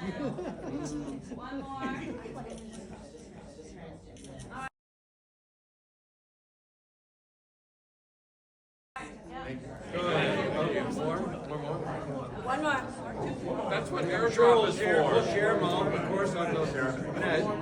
One more. Go ahead. Okay, more. One more. That's what airdrop is for. We'll share them all, of course, on those. Airdrop.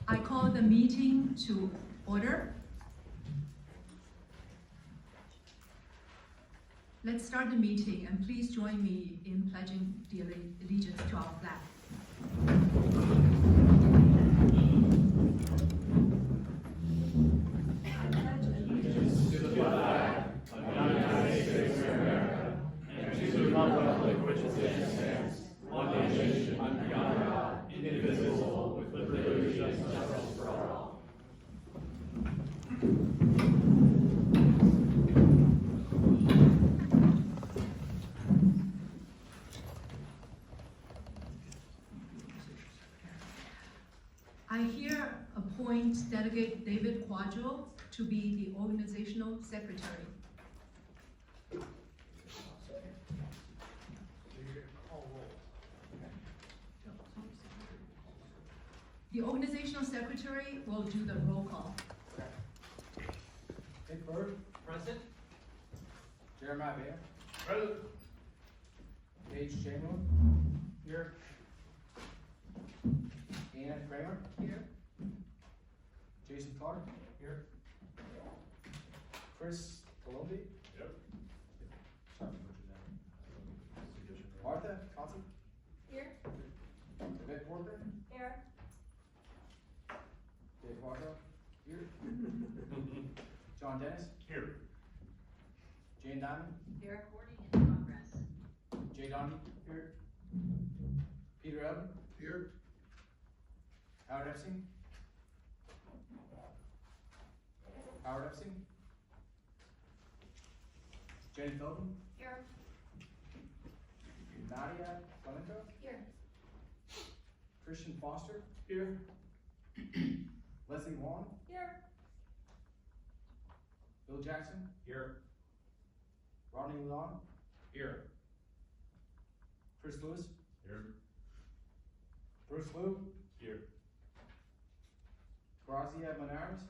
I call the meeting to order. Let's start the meeting, and please join me in pledging the allegiance to our flag. I here appoint Delegate David Quadro to be the organizational secretary. The organizational secretary will do the roll call. Dick Bird. Present. Jeremiah Bayer. Present. Paige Chamberlain. Here. Anna Kramer. Here. Jason Clark. Here. Chris Colombi. Yep. Martha Thompson. Here. Yvette Porter. Here. Dave Quadro. Here. John Dennis. Here. Jane Diamond. Here. Recording in progress. Jay Donnie. Here. Peter Evan. Here. Howard Epstein. Howard Epstein. Jenny Felton. Here. Nadia Clemenco. Here. Christian Foster. Here. Leslie Wong. Here. Bill Jackson. Here. Rodney Leon. Here. Chris Lewis. Here. Bruce Liu. Here. Grazia Menards.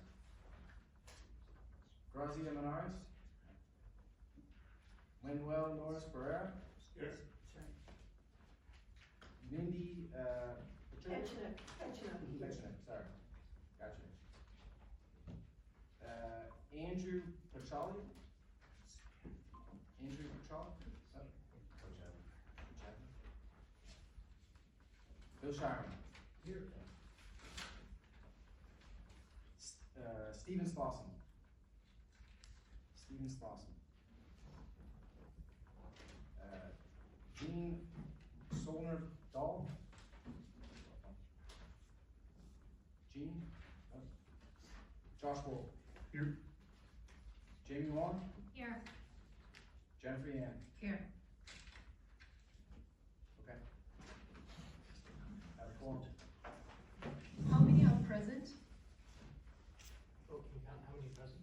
Grazia Menards. Manuel Norris Pereira. Here. Mindy, Pensioner. Pensioner, sorry. Gotcha. Andrew Pachali. Andrew Pachali. Oh. Bill Shireman. Here. Stephen Slauson. Stephen Slauson. Jean Solner Dahl. Jean. Oh. Josh Wolf. Here. Jamie Wong. Here. Jennifer Yan. Here. Okay. Have a quorum. How many are present? Oh, can you count how many present?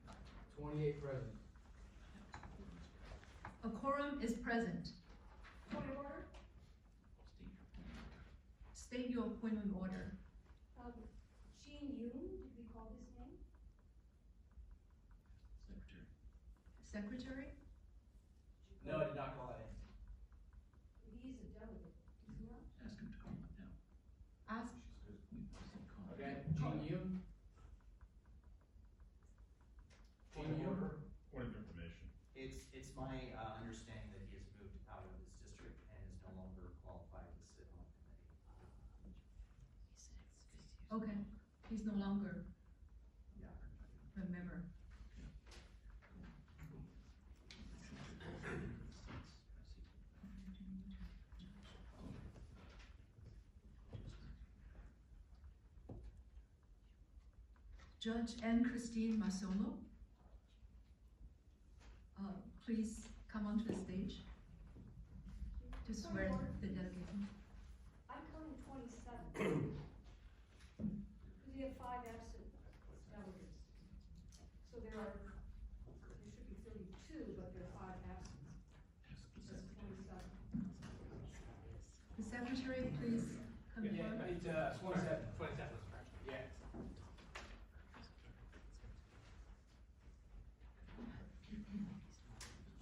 Uh, 28 present. A quorum is present. Point of order. State your appointment order. Jean Yoon, did we call his name? Secretary? No, I did not call that in. He's a delegate, is he not? Ask him to call it now. Ask. Okay, Jean Yoon. Jean Yoon. Point of information. It's my understanding that he has moved out of his district and is no longer qualified to sit on a committee. Okay, he's no longer a member. Judge Anne Christine Masolo, please come onto the stage to swear the delegation. I'm counting 27. Because we have 5 absent delegates. So there should be 32, but there are 5 absent. That's 27. The secretary, please confirm. It's 27. 27. Yeah.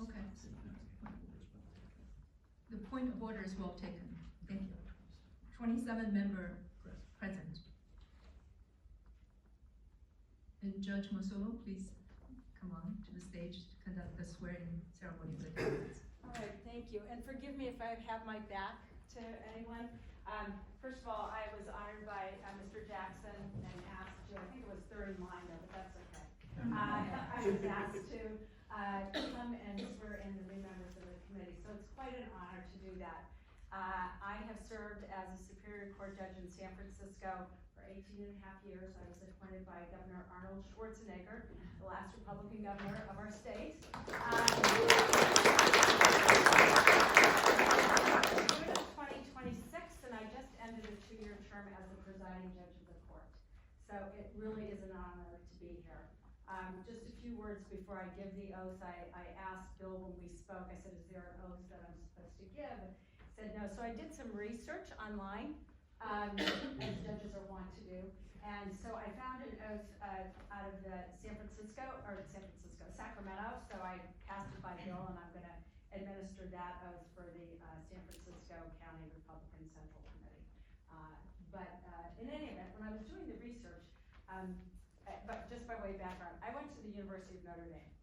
Okay. The point of order is well taken. Thank you. 27 member present. And Judge Masolo, please come on to the stage to conduct the swearing ceremony of the delegates. All right, thank you. And forgive me if I have my back to anyone. First of all, I was honored by Mr. Jackson and asked to, I think it was third in line though, but that's okay. I was asked to come and swear in the new members of the committee, so it's quite an honor to do that. I have served as a Superior Court judge in San Francisco for 18 and a half years. I was appointed by Governor Arnold Schwarzenegger, the last Republican governor of our state. June of 2026, and I just ended a 2-year term as the presiding judge of the court. So it really is an honor to be here. Just a few words before I give the oath. I asked Bill when we spoke, I said, is there an oath that I'm supposed to give? He said no. So I did some research online, as judges are wont to do. And so I found an oath out of the Sacramento. So I passed it by Bill, and I'm going to administer that oath for the San Francisco County Republican Central Committee. But in any event, when I was doing the research, but just by way of background, I went to the University of Notre Dame.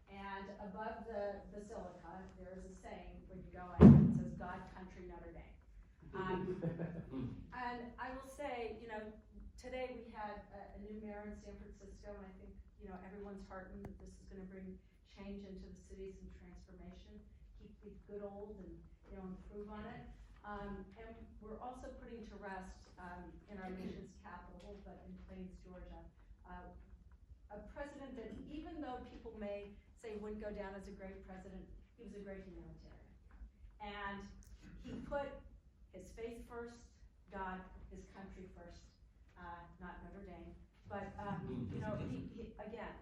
And above the basilica, there is a saying when you go in, it says, God, country, Notre Dame. And I will say, today we had a new mayor in San Francisco, and I think, everyone's heartened that this is going to bring change into the cities and transformation, keep the good old and, improve on it. And we're also putting to rest in our nation's capital, but in Plains, Georgia, a president that, even though people may say wouldn't go down as a great president, he was a great humanitarian. And he put his faith first, God, his country first, not Notre Dame. But, he again,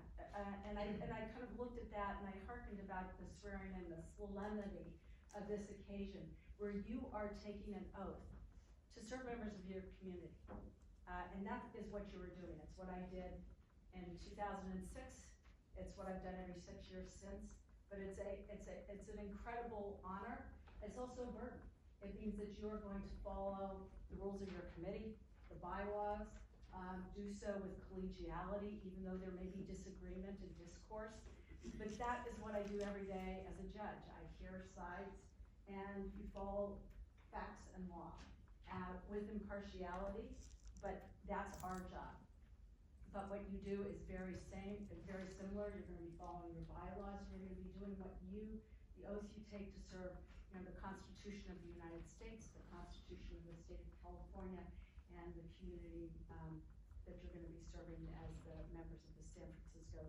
and I kind of looked at that, and I hearkened about the swearing and the solemnity of this occasion, where you are taking an oath to serve members of your community. And that is what you were doing. It's what I did in 2006. It's what I've done every 6 years since. But it's an incredible honor. It's also a burden. It means that you are going to follow the rules of your committee, the bylaws, do so with collegiality, even though there may be disagreement and discourse. But that is what I do every day as a judge. I hear sides, and you follow facts and law with impartiality, but that's our job. But what you do is very similar. You're going to be following your bylaws. You're going to be doing the oath you take to serve, the Constitution of the United States, the Constitution of the State of California, and the community that you're going to be serving as the members of the San Francisco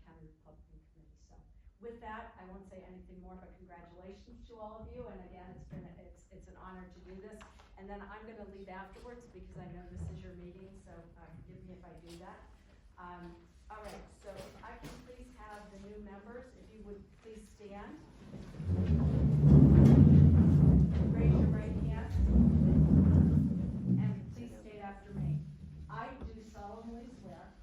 County Republican Committee. So, with that, I won't say anything more, but congratulations to all of you. And again, it's an honor to do this. And then I'm going to leave afterwards because I know this is your meeting. So forgive me if I do that. All right. So if I can please have the new members, if you would please stand. Raise your right hand. And please state after me. I do solemnly swear.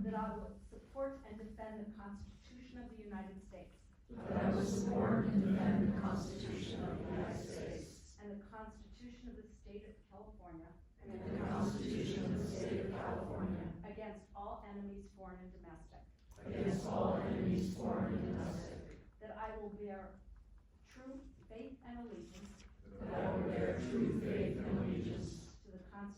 That I will support and defend the Constitution of the United States. That I will support and defend the Constitution of the United States. And the Constitution of the State of California. And the Constitution of the State of California. Against all enemies, foreign and domestic. Against all enemies, foreign and domestic. That I will bear true faith and allegiance. That I will bear true faith and allegiance. To the Constitution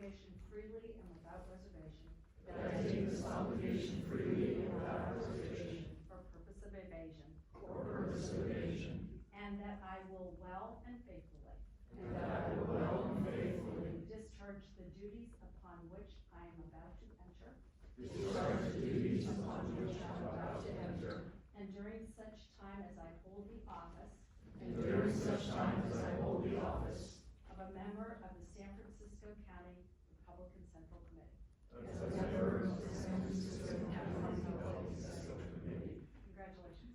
obligation freely and without reservation. that I take this obligation freely and without reservation Or purpose of evasion. or purpose of evasion, And that I will well and faithfully and that I will well and faithfully discharge the duties upon which I am about to enter. discharge the duties upon which I am about to enter, And during such time as I hold the office and during such time as I hold the office of a member of the San Francisco County Republican Central Committee. as a member of the San Francisco County Republican Central Committee. Congratulations.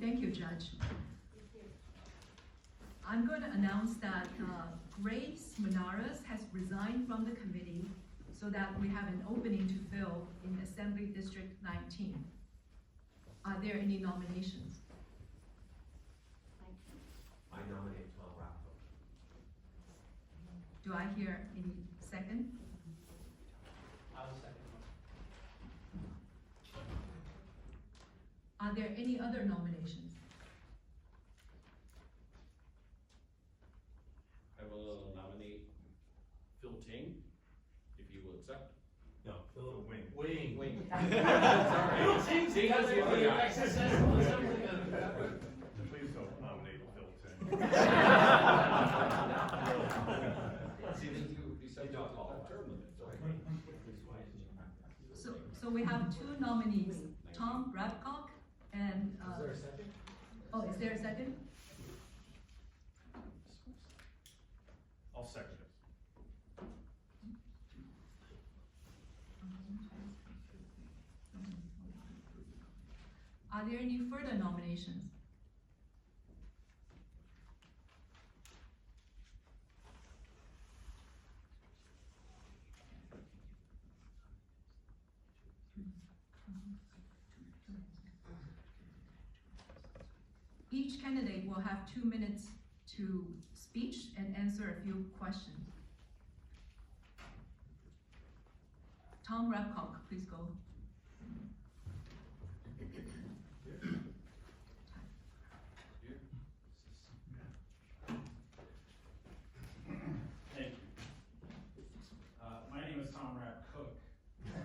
Thank you, Judge. I'm going to announce that Grace Menares has resigned from the committee so that we have an opening to fill in Assembly District 19. Are there any nominations? I nominate Tom Rocco. Do I hear any second? I will second. Are there any other nominations? I will nominate Phil Ting, if you will accept. No, Phil Wing. Wing. Wing. Sorry. Ting is the other guy. Please don't nominate Phil Ting. See, then you said not all term limits, So we have two nominees, Tom Babcock and, Is there a second? oh, is there a second? I'll second it. Are there any further nominations? Each candidate will have 2 minutes to speech and answer a few questions. Tom Babcock, please go. Thank you. My name is Tom Cook,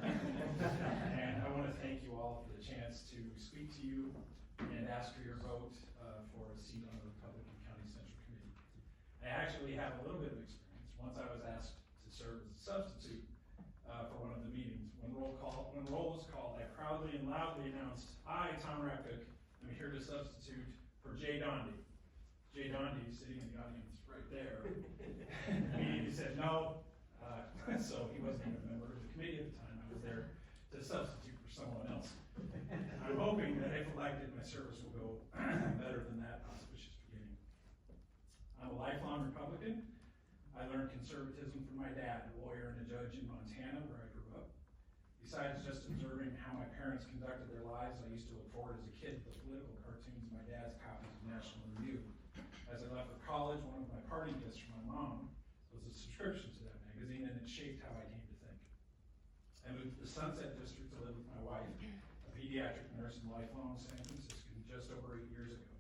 and I want to thank you all for the chance to speak to you and ask for your vote for a seat on the Republican County Central Committee. I actually have a little bit of experience. Once I was asked to serve as a substitute for one of the meetings. When roll was called, I proudly and loudly announced, "I, Tom Cook, am here to substitute for Jay Dondy." Jay Dondy, sitting in the audience right there, immediately said no, so he wasn't even a member of the committee at the time. I was there to substitute for someone else. I'm hoping that if elected, my service will go better than that auspicious beginning. I'm a lifelong Republican. I learned conservatism from my dad, a lawyer and a judge in Montana, where I grew up. Besides just observing how my parents conducted their lives, I used to look forward as a kid to the political cartoons in my dad's copies of National Review. As I left for college, one of my parting gifts from my mom was a subscription to that magazine, and it shaped how I came to think. I moved to the Sunset District to live with my wife, a pediatric nurse in lifelong San Francisco, just over 8 years ago.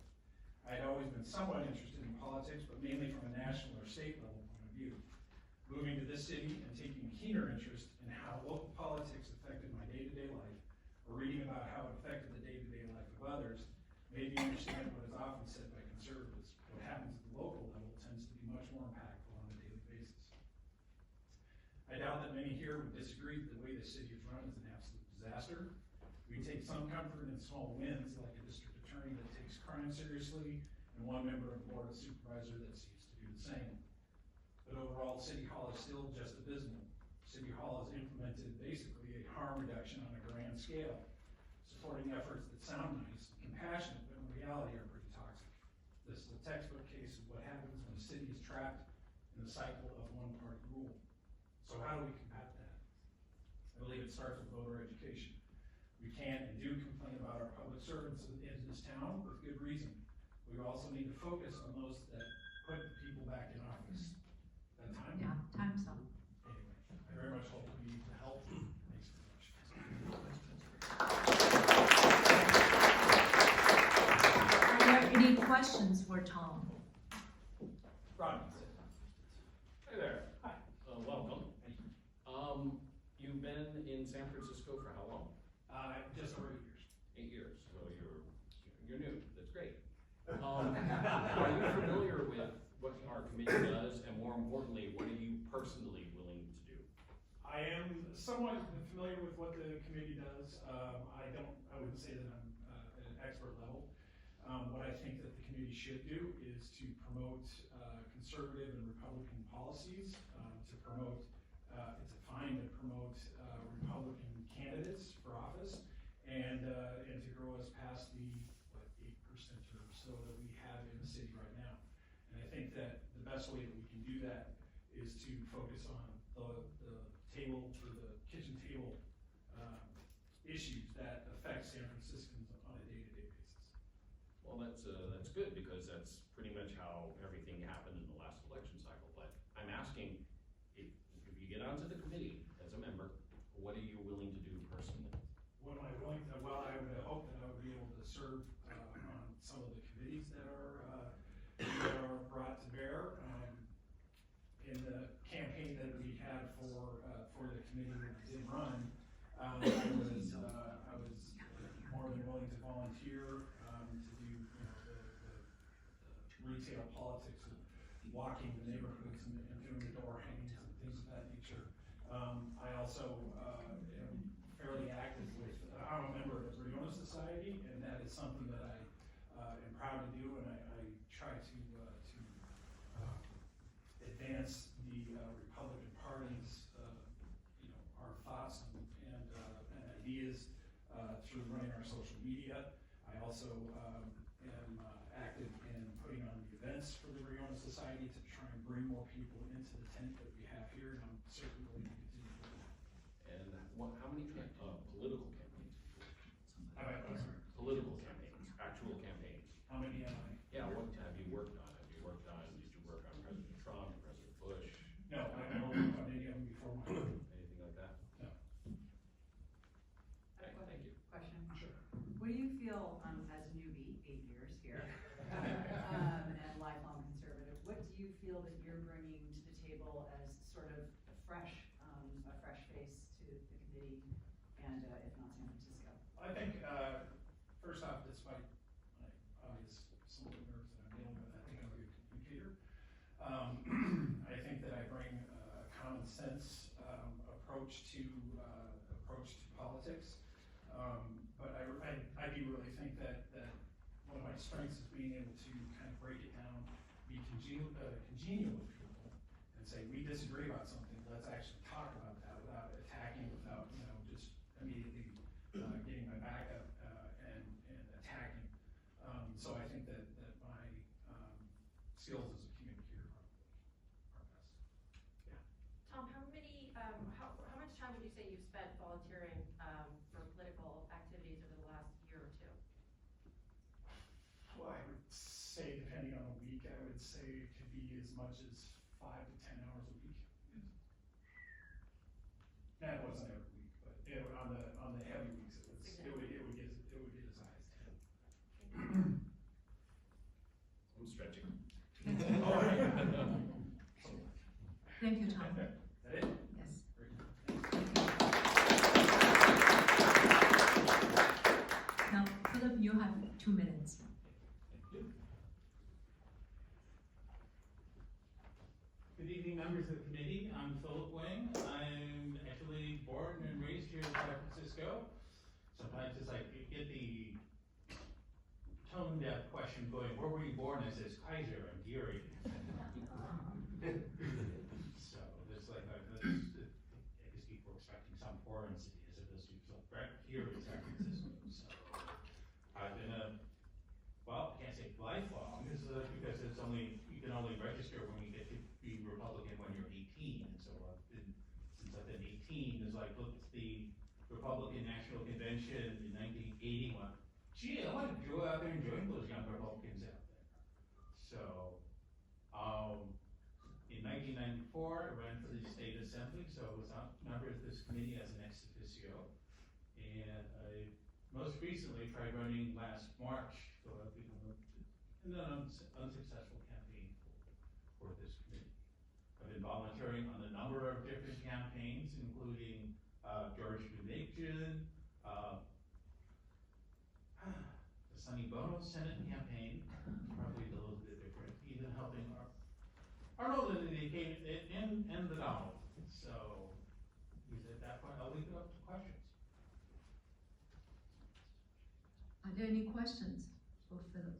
I had always been somewhat interested in politics, but mainly from a national or state level point of view. Moving to this city and taking a keener interest in how local politics affected my day-to-day life, or reading about how it affected the day-to-day life of others, made me understand what is often said by conservatives. What happens at the local level tends to be much more impactful on a daily basis. I doubt that many here would disagree that the way the city is run is an absolute disaster. We take some comfort in small wins, like a district attorney that takes crime seriously, and one member of the board of supervisor that seeks to do the same. But overall, City Hall is still just abysmal. City Hall has implemented basically a harm reduction on a grand scale, supporting efforts that sound nice and compassionate, but in reality are pretty toxic. This is a textbook case of what happens when a city is trapped in the cycle of one-party rule. So how do we combat that? I believe it starts with voter education. We can and do complain about our public servants in this town with good reason. We we also need to focus on those that put the people back in office. That time? Yeah, time's up. Anyway, I very much hope to be able to help. Thanks very much. Are there any questions for Tom? Rodney. Hi there. Hi. Welcome. You've been in San Francisco for how long? Just over 8 years. 8 years. So you're new. That's great. Are you familiar with what our committee does, and more importantly, what are you personally willing to do? I am somewhat familiar with what the committee does. I wouldn't say that I'm at an expert level. What I think that the committee should do is to promote conservative and Republican policies, to find and promote Republican candidates for office, and to grow us past the 8% or so that we have in the city right now. And I think that the best way that we can do that is to focus on the kitchen table issues that affect San Franciscans on a day-to-day basis. Well, that's good, because that's pretty much how everything happened in the last election cycle. But I'm asking, if you get onto the committee as a member, what are you willing to do personally? What am I willing to, well, I would hope that I would be able to serve on some of the committees that are brought to bear. In the campaign that we had for the committee that I did run, I was more than willing to volunteer to do the retail politics of walking the neighborhoods and doing the door hangings and things of that nature. I also am fairly active with, I'm a member of the Riona Society, and that is something that I am proud to do, and I try to advance the Republican Party's, our thoughts and ideas through running our social media. I also am active in putting on the events for the Riona Society to try and bring more people into the tent that we have here, and I'm certainly going to continue to do that. And how many political campaigns do you do? I'm sorry. Political campaigns, actual campaigns. How many am I? Yeah, what have you worked on? Did you work on President Trump, President Bush? No, I haven't worked on any of them before my time. Anything like that? No. Okay, thank you. Question? Sure. What do you feel, as a newbie, 8 years here, and lifelong conservative, what do you feel that you're bringing to the table as sort of a fresh face to the committee, and if not San Francisco? I think, first off, despite my obvious somewhat nerves that I'm dealing with, I think I'm a good communicator. I think that I bring a common sense approach to politics. But I do really think that one of my strengths is being able to kind of break it down, be congenial with people, and say, we disagree about something, let's actually talk about that without attacking, without, just immediately getting my back up and attacking. So I think that my skills as a communicator are best. Yeah. Tom, how much time would you say you've spent volunteering for political activities over the last year or two? Well, I would say, depending on the week, I would say it could be as much as 5 to 10 hours a week. That wasn't every week, but on the heavy weeks, it would get as high as 10. I'm stretching. All right. Thank you, Tom. Is that it? Yes. Great. Now, Philip, you have 2 minutes. Good evening, members of the committee. I'm Philip Wing. I'm actually born and raised here in San Francisco. Sometimes it's like you get the tone-deaf question going, where were you born? I says, Kaiser and Geary. So it's like, I guess people are expecting some foreign city as opposed to right here in San Francisco. So I've been I can't say lifelong, because you can only register when you get to be Republican when you're 18. And so since I've been 18, it's like, look, it's the Republican National Convention in 1981. Gee, I want to go out there and join those young Republicans out there. so I was a member of this committee as an ex officio. And I most recently tried running last March, so I've been in an unsuccessful campaign for this committee. I've been volunteering on a number of different campaigns, including George Conviction, the Sonny Bono Senate campaign, probably a little bit different, even helping Arnold and the Donald. So, at that point, I'll leave it up to questions. Are there any questions for Philip?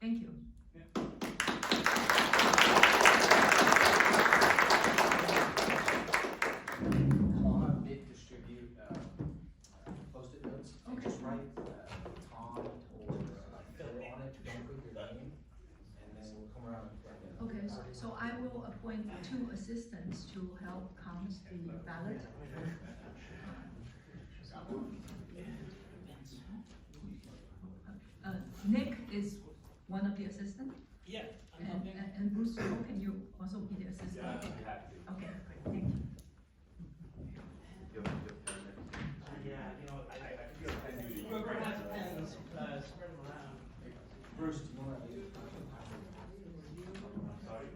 Thank you. I'll have Nick distribute Post-it notes and just write Tom or Phil on it, don't put your name, and then we'll come around and collect it. Okay, so I will appoint 2 assistants to help count the ballot. Nick is one of the assistants? Yeah, And Bruce, can you also be the assistant? Yeah, I'd be happy to. Okay, great, thank you. yeah, you know, I feel like I do. whoever has pens, spread them around. Bruce, do you want to? Sorry.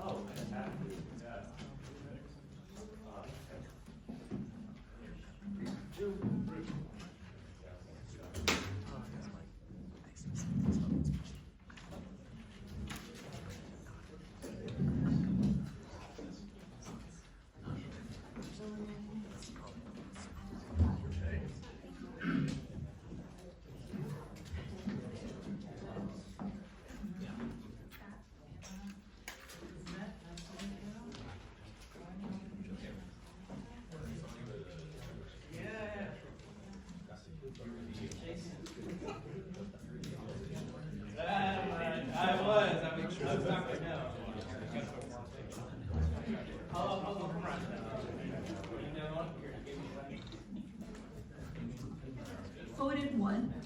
Oh, fantastic, yeah.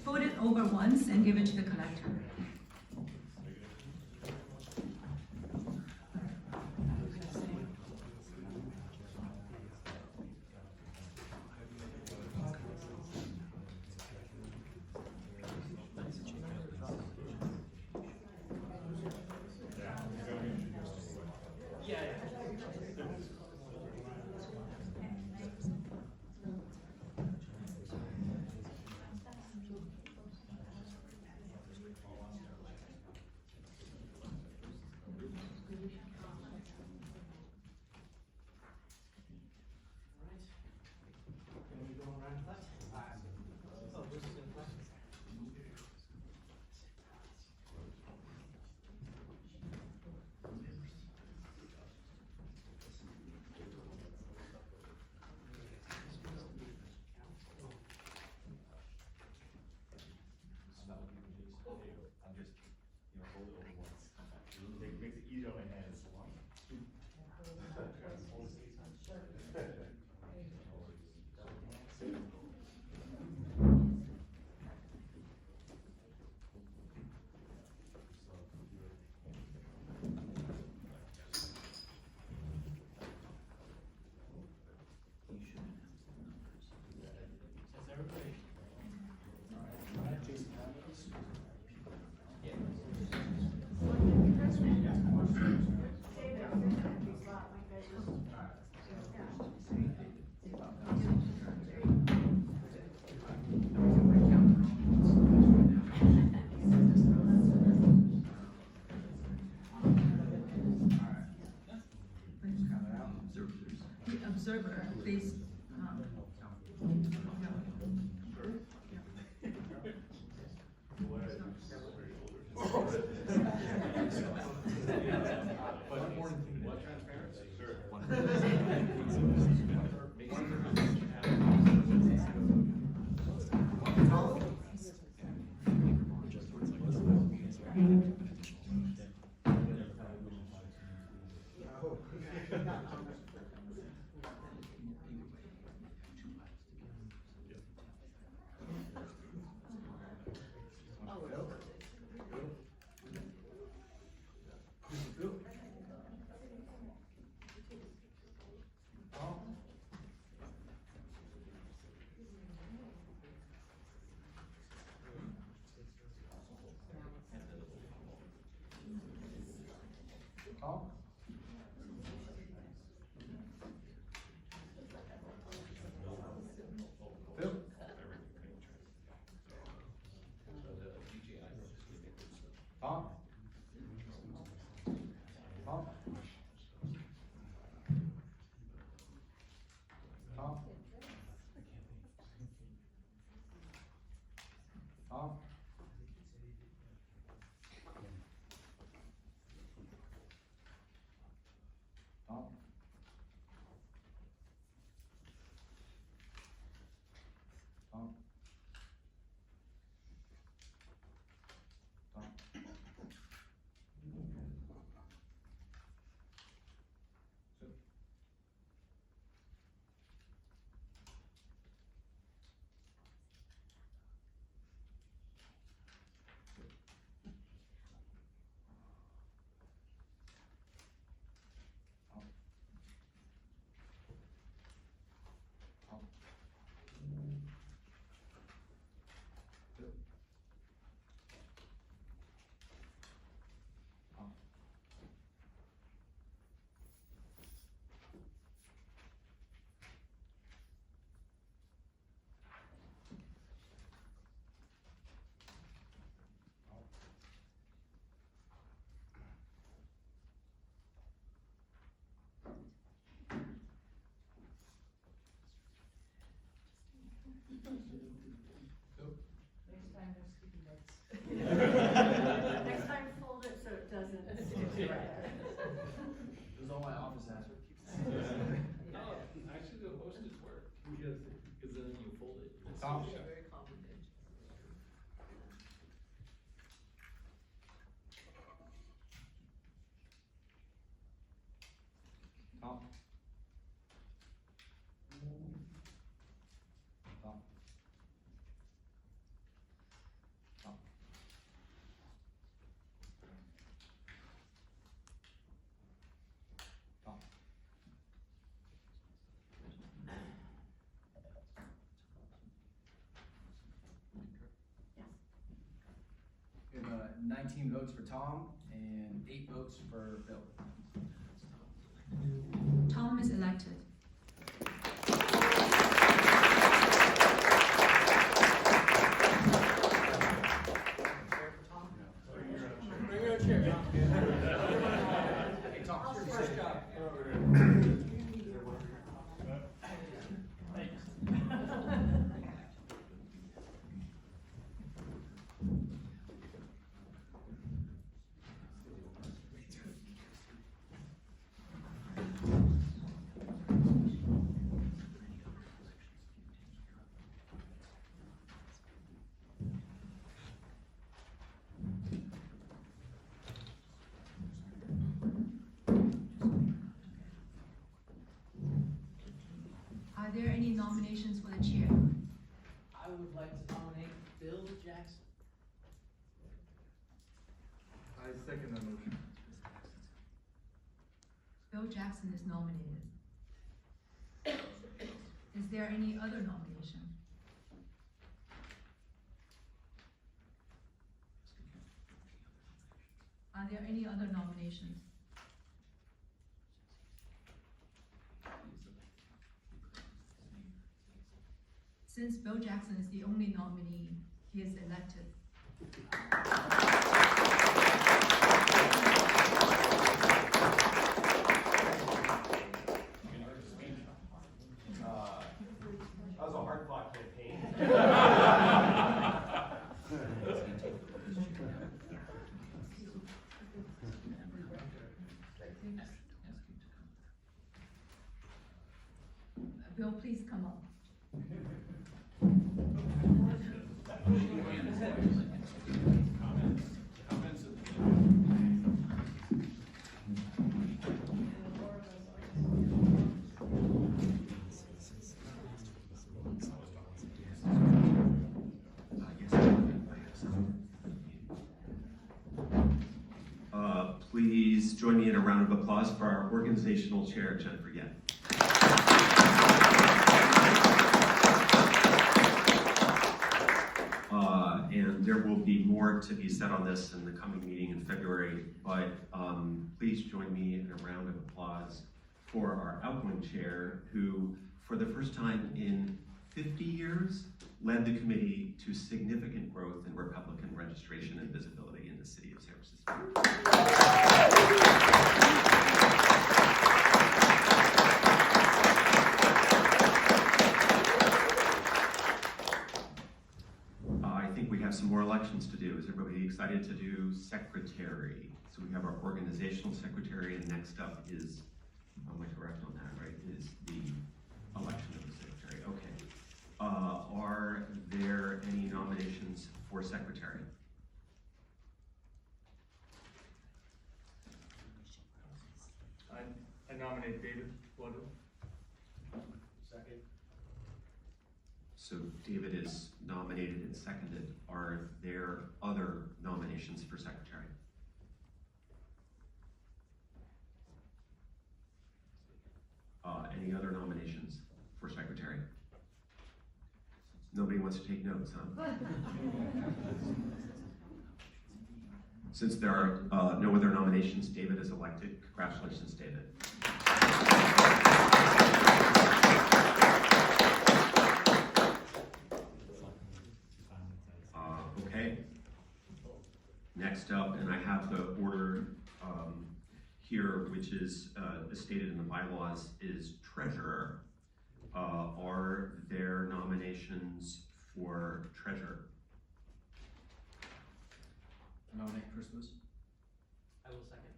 Fold it over once and give it to the collector. Makes it easier on my hands. The observer, please. What transparency? Tom? Phil? Tom? Tom? Tom? Tom? Tom? Tom? Tom? Sit. Tom? Tom? Sit. Tom? Phil? Next time, no sticky notes. Next time, fold it so it doesn't stick to it. This is all my office hazard. No, actually the postage work. Because then you fold it. Tom? Very complicated. Tom? Tom? Tom? Tom? We have 19 votes for Tom and 8 votes for Phil. Tom is elected. Hey, Tom, first job. Are there any nominations for the chair? I would like to nominate Bill Jackson. I second the motion. Bill Jackson is nominated. Is there any other nomination? Are there any other nominations? Since Bill Jackson is the only nominee, he is elected. That was a hard fought campaign. Bill, please come up. Comments at the Please join me in a round of applause for our organizational chair, Jennifer Yen. And there will be more to be said on this in the coming meeting in February, but please join me in a round of applause for our outgoing chair, who, for the first time in 50 years, led the committee to significant growth in Republican registration and visibility in the city of San Francisco. I think we have some more elections to do. Is everybody excited to do secretary? So we have our organizational secretary, and next up is, am I correct on that, right, is the election of the secretary. Okay. Are there any nominations for secretary? I nominate David Bloodhill. Second. So David is nominated and seconded. Are there other nominations for secretary? Any other nominations for secretary? Nobody wants to take notes, huh? Since there are no other nominations, David is elected. Congratulations, David. Okay. Next up, and I have the order here, which is as stated in the bylaws, is treasurer. Are there nominations for treasurer? Nominate Chris Lewis. I will second.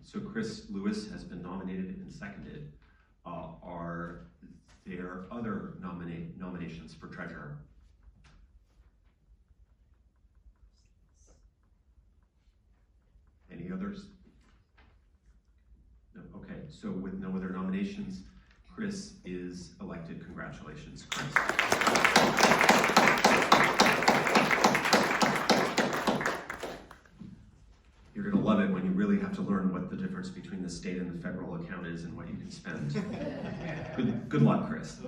So Chris Lewis has been nominated and seconded. Are there other nominations for treasurer? Any others? No. Okay, so with no other nominations, Chris is elected. Congratulations, Chris. You're gonna love it when you really have to learn what the difference between the state and the federal account is and what you can spend. Good luck, Chris.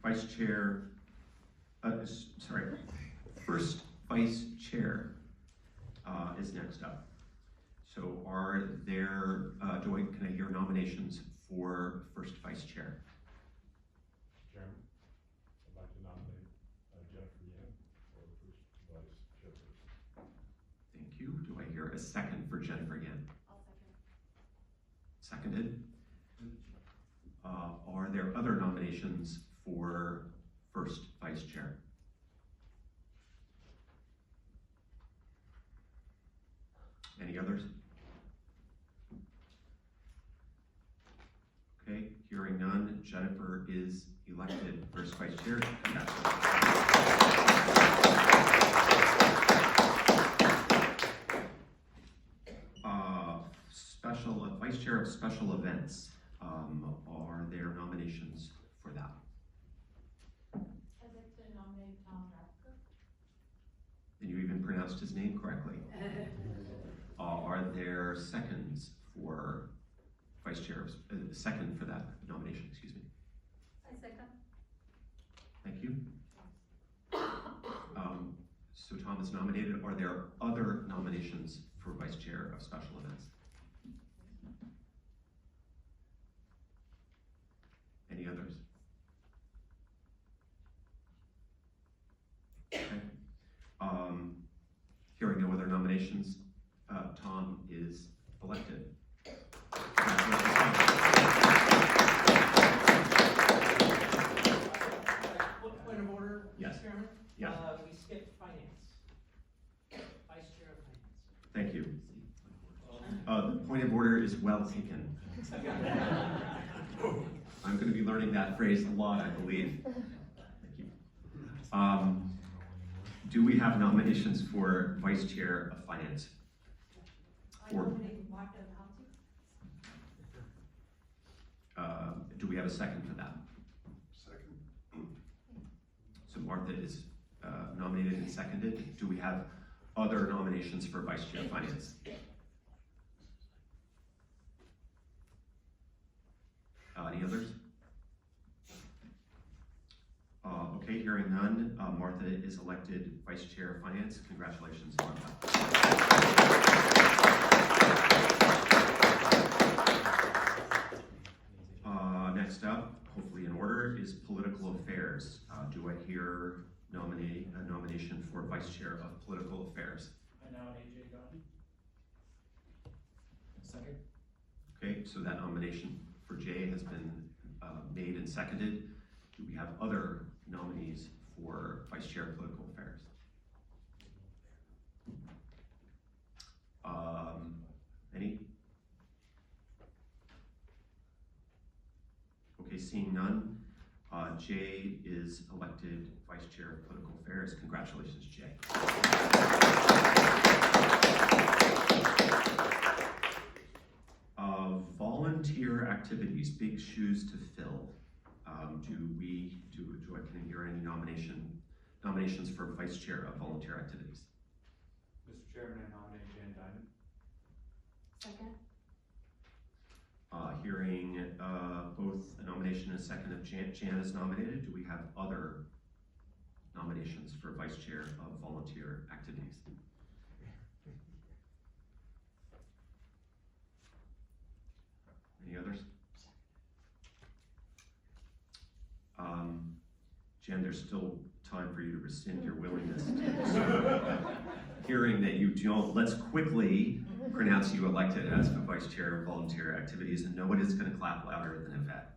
Vice Chair, first Vice Chair is next up. So are there, can I hear nominations for first Vice Chair? Chairman, I'd like to nominate Jennifer Yan for the first vice chairperson. Thank you. Do I hear a second for Jennifer again? I'll second. Seconded. Are there other nominations for first Vice Chair? Any others? Okay, hearing none, Jennifer is elected first Vice Chair. Vice Chair of Special Events. Are there nominations for that? I'd like to nominate Tom Rapker. And you even pronounced his name correctly. Are there seconds for Vice Chair, second for that nomination, excuse me? I second. Thank you. So Tom is nominated. Are there other nominations for Vice Chair of Special Events? Any others? Okay. Hearing no other nominations, Tom is elected. Point of order, Yes. Mr. Chairman? Yeah. We skipped finance. Vice Chair of Finance. Thank you. The point of order is well taken. I'm going to be learning that phrase a lot, I believe. Thank you. Do we have nominations for Vice Chair of Finance? I nominate Martha Halsey. Do we have a second for that? Second. So Martha is nominated and seconded. Do we have other nominations for Vice Chair of Finance? Any others? hearing none, Martha is elected Vice Chair of Finance. Congratulations, Martha. Next up, hopefully in order, is Political Affairs. Do I hear a nomination for Vice Chair of Political Affairs? I nominate Jay Gunn. Second? Okay, so that nomination for Jay has been made and seconded. Do we have other nominees for Vice Chair of Political Affairs? Any? Okay, seeing none, Jay is elected Vice Chair of Political Affairs. Congratulations, Jay. Volunteer activities, big shoes to fill. Can I hear any nominations for Vice Chair of Volunteer Activities? Mr. Chairman, I nominate Jan Diamond. Second? Hearing both a nomination and a second of Jan is nominated, do we have other nominations for Vice Chair of Volunteer Activities? Any others? Jen, there's still time for you to rescind your willingness to. Hearing that you don't, let's quickly pronounce you elected as the Vice Chair of Volunteer Activities, and nobody is going to clap louder than Yvette.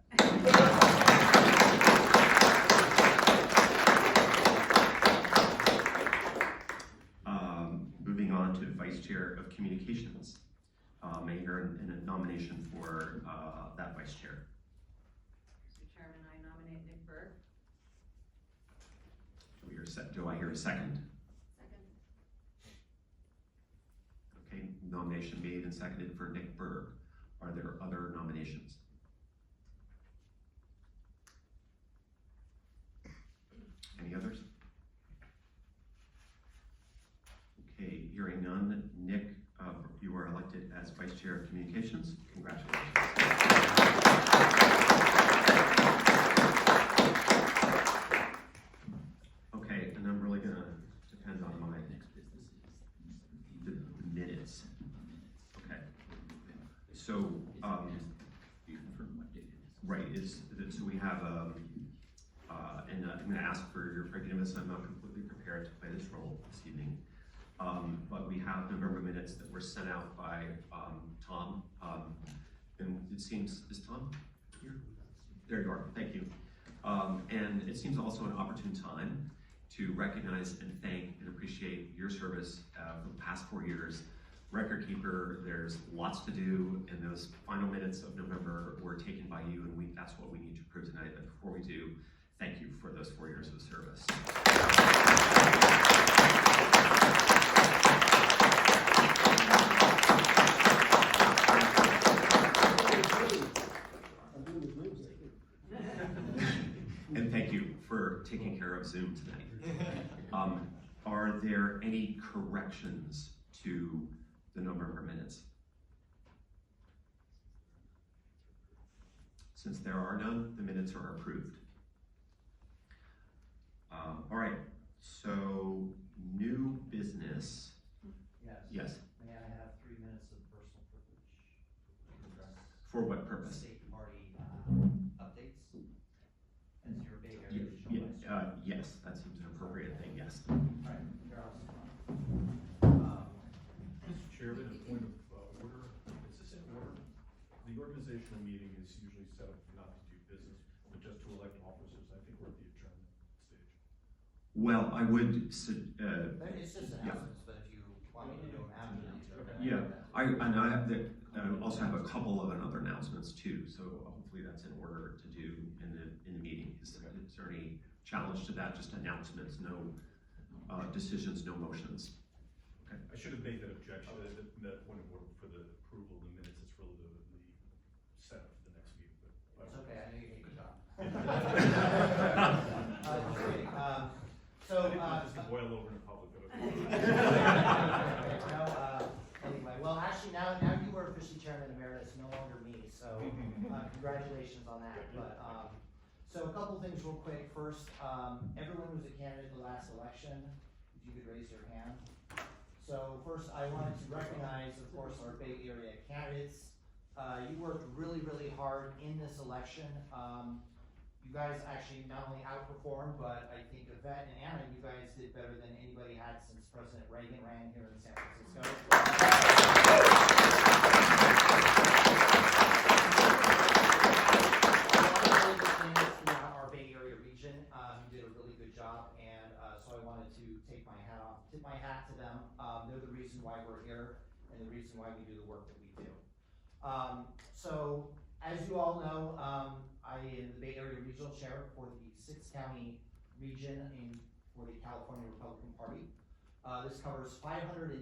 Moving on to Vice Chair of Communications. May I hear a nomination for that Vice Chair? Mr. Chairman, I nominate Nick Berg. Do I hear a second? Second. Okay, nomination made and seconded for Nick Berg. Are there other nominations? Any others? Okay, hearing none. Nick, you are elected as Vice Chair of Communications. Congratulations. Okay, and I'm really gonna depend on my the minutes. Okay. So, right, so we have, and I'm gonna ask for your forgiveness, I'm not completely prepared to play this role this evening. But we have November minutes that were sent out by Tom, and it seems, is Tom here? There you are, thank you. And it seems also an opportune time to recognize and thank and appreciate your service for the past 4 years. Record keeper, there's lots to do, and those final minutes of November were taken by you, and that's what we need to prove tonight. But before we do, thank you for those 4 years of service. And thank you for taking care of Zoom tonight. Are there any corrections to the November minutes? Since there are none, the minutes are approved. All right, so new business. Yes. Yes. May I have 3 minutes of personal privilege to address? For what purpose? State party updates, as your Bay Area regional vice chair. Yes, that seems an appropriate thing, yes. All right, here I'll Mr. Chairman, a point of order. Is this in order? The organizational meeting is usually set up not to do business, but just to elect officers. I think we're at the adjournment stage. Well, I would. It's just announcements, but if you want me to do them after the adjournment. Yeah, I also have a couple of other announcements too, so hopefully that's in order to do in the meeting. Is there any challenge to that? Just announcements, no decisions, no motions. Okay. I should have made that objection, that point of order for the approval of the minutes. It's relatively set up for the next meeting, but. It's okay, I know you hate to talk. Just to boil over in public, but okay. Anyway, well, actually, now you are officially chairman emeritus, no longer me, so congratulations on that. But So a couple things real quick. First, everyone who was a candidate the last election, if you could raise your hand. So first, I wanted to recognize, of course, our Bay Area candidates. You worked really, really hard in this election. You guys actually not only outperformed, but I think Yvette and Anna, you guys did better than anybody had since President Reagan ran here in San Francisco. Throughout our Bay Area region, you did a really good job, and so I wanted to tip my hat to them. They're the reason why we're here, and the reason why we do the work that we do. So, as you all know, I am the Bay Area Regional Chair for the 6-county region for the California Republican Party. This covers 550,000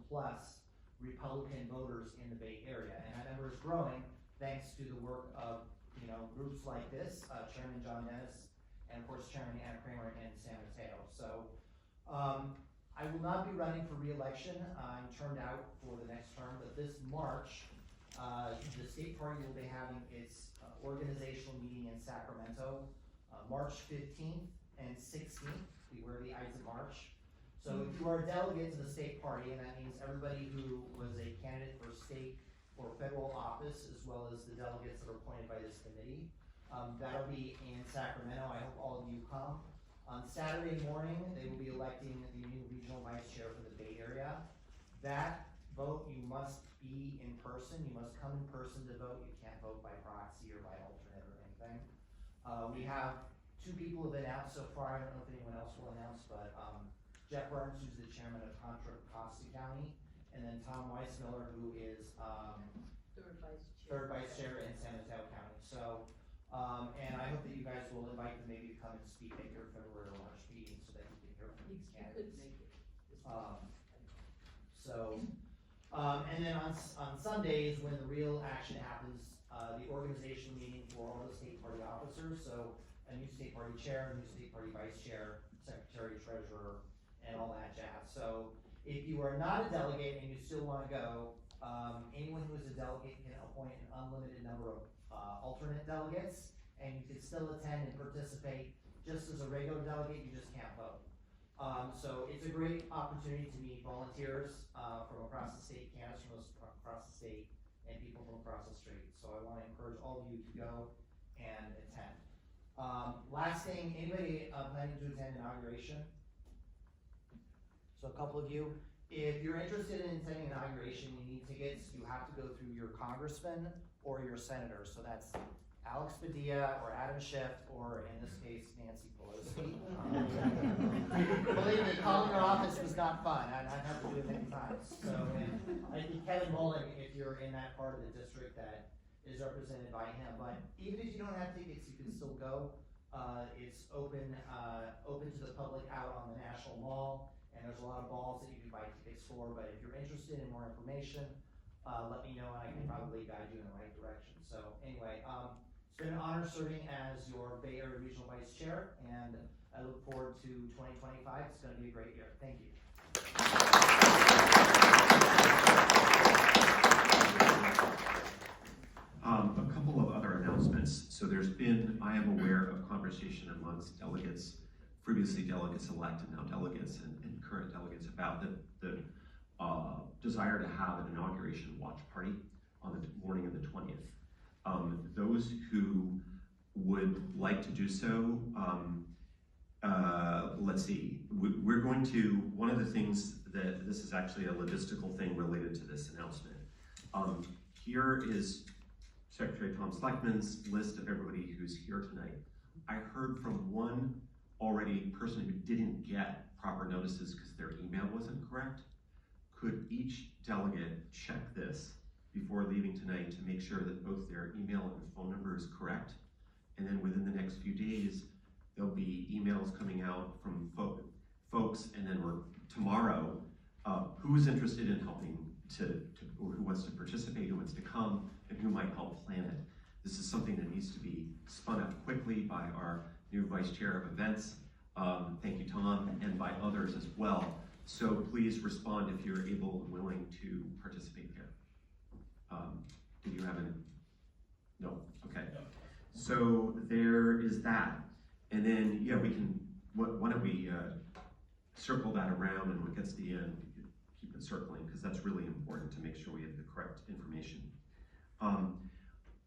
plus Republican voters in the Bay Area, and that number is growing thanks to the work of groups like this, Chairman John Dennis, and of course Chairman Anna Kramer in San Mateo. So I will not be running for re-election. I'm turned out for the next term, but this March, the state party will be having its organizational meeting in Sacramento, March 15th and 16th. We wear the Ides of March. So if you are a delegate to the state party, and that means everybody who was a candidate for state or federal office, as well as the delegates that are appointed by this committee, that'll be in Sacramento. I hope all of you come. On Saturday morning, they will be electing the new regional vice chair for the Bay Area. That vote, you must be in person. You must come in person to vote. You can't vote by proxy or by alternate or anything. We have 2 people have announced so far. I don't know if anyone else will announce, but Jeff Burns, who's the chairman of Contra Costa County, and then Tom Weissmiller, who is third vice chair in San Mateo County. So, and I hope that you guys will invite them maybe to come and speak at your February or March meeting so that you can hear from these candidates. And then on Sundays, when the real action happens, the organizational meeting for all the state party officers, so a new state party chair, a new state party vice chair, secretary, treasurer, and all that jazz. So if you are not a delegate and you still want to go, anyone who is a delegate can appoint an unlimited number of alternate delegates, and you can still attend and participate just as a regular delegate. You just can't vote. So it's a great opportunity to meet volunteers from across the state, candidates from across the state, and people from across the street. So I want to encourage all of you to go and attend. Last thing, anybody planning to attend inauguration? So a couple of you. If you're interested in attending inauguration, you need tickets. You have to go through your congressman or your senator. So that's Alex Padilla or Adam Schiff, or in this case, Nancy Pelosi. Believe me, calling her office was not fun. I've had to do it many times. So, and I think Kevin Mullen, if you're in that part of the district that is represented by him. But even if you don't have tickets, you can still go. It's open to the public out on the National Mall, and there's a lot of balls that you can buy tickets for. But if you're interested in more information, let me know, and I can probably guide you in the right direction. So anyway, it's been an honor serving as your Bay Area Regional Vice Chair, and I look forward to 2025. It's going to be a great year. Thank you. A couple of other announcements. So I am aware of conversation amongst delegates, previously delegates-elect and now delegates and current delegates about the desire to have an inauguration watch party on the morning of the 20th. Those who would like to do so, let's see, we're going to, one of the things that, this is actually a logistical thing related to this announcement. Here is Secretary Tom Schleckman's list of everybody who's here tonight. I heard from one already person who didn't get proper notices because their email wasn't correct. Could each delegate check this before leaving tonight to make sure that both their email and phone number is correct? And then within the next few days, there'll be emails coming out from folks, and then tomorrow, who's interested in helping or who wants to participate, who wants to come, and who might help plan it. This is something that needs to be spun up quickly by our new Vice Chair of Events. Thank you, Tom, and by others as well. So please respond if you're able and willing to participate here. Did you have any? No? Okay. So there is that. And then, yeah, we can, why don't we circle that around, and when it gets to the end, we could keep it circling, because that's really important to make sure we have the correct information.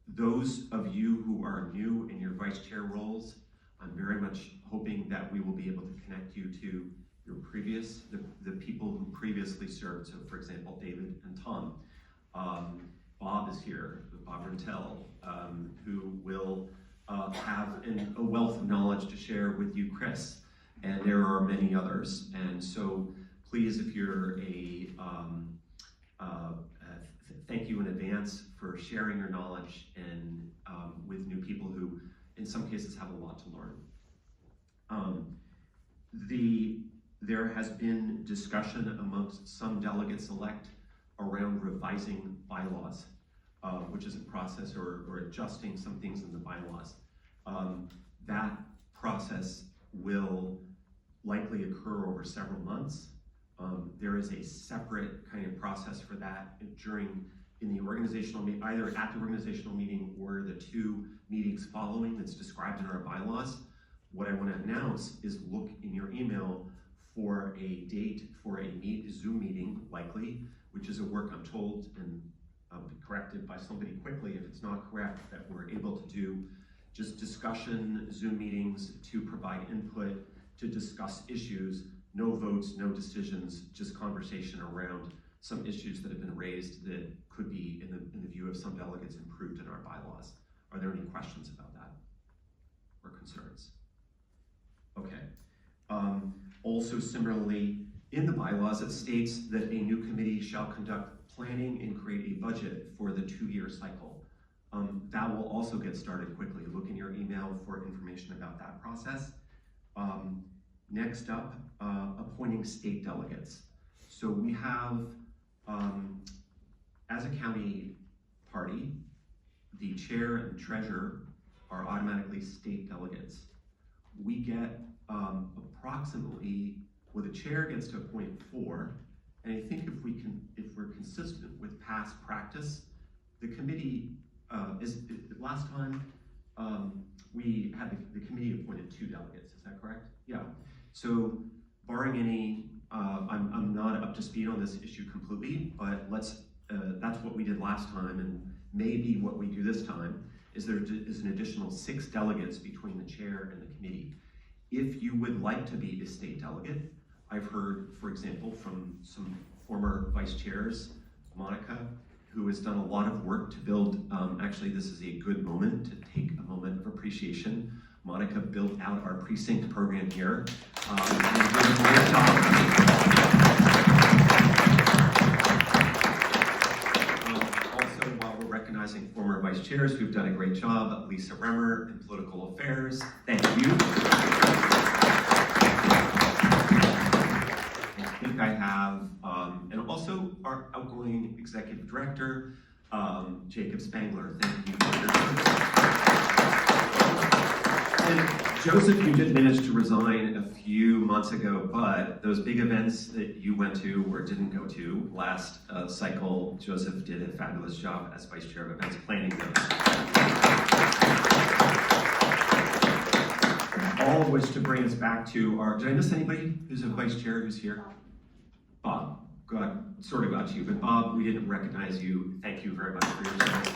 Those of you who are new in your vice chair roles, I'm very much hoping that we will be able to connect you to your previous, the people who previously served. So for example, David and Tom. Bob is here, Bob Rentel, who will have a wealth of knowledge to share with you, Chris. And there are many others. And so please, if you're thank you in advance for sharing your knowledge and with new people who, in some cases, have a lot to learn. There has been discussion amongst some delegates-elect around revising bylaws, which is a process, or adjusting some things in the bylaws. That process will likely occur over several months. There is a separate kind of process for that in the organizational meeting, either at the organizational meeting or the 2 meetings following, that's described in our bylaws. What I want to announce is look in your email for a date for a Zoom meeting, likely, which is a work, I'm told, and I'll be corrected by somebody quickly if it's not correct, that we're able to do just discussion Zoom meetings to provide input, to discuss issues, no votes, no decisions, just conversation around some issues that have been raised that could be, in the view of some delegates, improved in our bylaws. Are there any questions about that or concerns? Okay. Also similarly, in the bylaws, it states that a new committee shall conduct planning and create a budget for the 2-year cycle. That will also get started quickly. Look in your email for information about that process. Next up, appointing state delegates. So we have, as a county party, the chair and treasurer are automatically state delegates. We get approximately, well, the chair gets to appoint 4, and I think if we're consistent with past practice, the committee last time we had the committee appointed 2 delegates. Is that correct? Yeah. So barring any, I'm not up to speed on this issue completely, but that's what we did last time, and maybe what we do this time is there is an additional 6 delegates between the chair and the committee. If you would like to be a state delegate, I've heard, for example, from some former vice chairs, Monica, who has done a lot of work to build, actually this is a good moment to take a moment of appreciation. Monica built out our precinct program here. And did a great job. Also, while we're recognizing former vice chairs who've done a great job, Lisa Remmer in political affairs, thank you. I think I have, and also our outgoing executive director, Jacob Spangler, thank you for your service. And Joseph, you did manage to resign a few months ago, but those big events that you went to or didn't go to last cycle, Joseph did a fabulous job as vice chair of events planning those. All of which to bring us back to our, did I miss anybody who's a vice chair who's here? Bob, sort of got you, but Bob, we didn't recognize you. Thank you very much for your service.